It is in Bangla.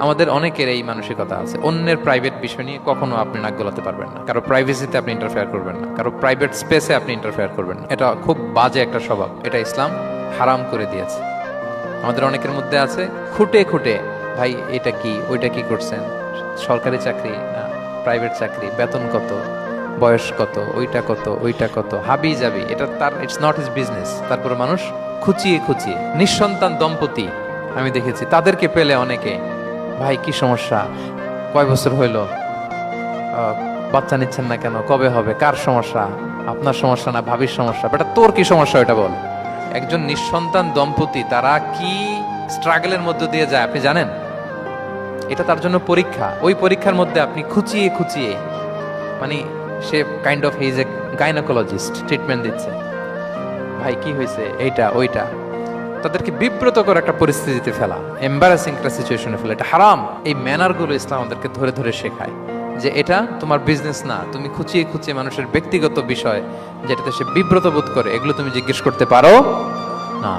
আমাদের অনেকের এই মানসিকতা আছে, অন্যের প্রাইভেট বিষয় নিয়ে কখনো আপনি নাক গলাতে পারবেন না, কারো প্রাইভেসিতে আপনি ইন্টারফেয়ার করবেন না, কারো প্রাইভেট স্পেসে আপনি ইন্টারফেয়ার করবেন না। এটা খুব বাজে একটা স্বভাব, এটা ইসলাম হারাম করে দিয়েছে। আমাদের অনেকের মধ্যে আছে খুঁটে খুঁটে, ভাই এটা কি ওইটা কি করছেন, সরকারি চাকরি না প্রাইভেট চাকরি, বেতন কত, বয়স কত, ওইটা কত, হাবি যাবি, এটা তার ইটস নট হিজ বিজনেস। তারপরে মানুষ খুঁচিয়ে খুঁচিয়ে নিঃসন্তান দম্পতি আমি দেখেছি, তাদেরকে পেলে অনেকে, ভাই কি সমস্যা, কয় বছর হইল, বাচ্চা নিচ্ছেন না কেন, কবে হবে, কার সমস্যা, আপনার সমস্যা না ভাবির সমস্যা, বেটা তোর কি সমস্যা এটা বল। একজন নিঃসন্তান দম্পতি তারা কি স্ট্রাগলের মধ্য দিয়ে যায় আপনি জানেন? এটা তার জন্য পরীক্ষা। ওই পরীক্ষার মধ্যে আপনি খুঁচিয়ে খুঁচিয়ে, মানে সে kind of his a gynaecologist, treatment দিচ্ছে, ভাই কি হয়েছে, এইটা ওইটা, তাদেরকে বিব্রত করে একটা পরিস্থিতিতে ফেলা, এম্বারাসিং একটা সিচুয়েশনে ফেলা, এটা হারাম। এই ম্যানারগুলো ইসলাম আমাদেরকে ধরে ধরে শেখায় যে এটা তোমার বিজনেস না, তুমি খুঁচিয়ে খুঁচিয়ে মানুষের ব্যক্তিগত বিষয় যেটাতে সে বিব্রত বোধ করে, এগুলো তুমি জিজ্ঞেস করতে পারো না।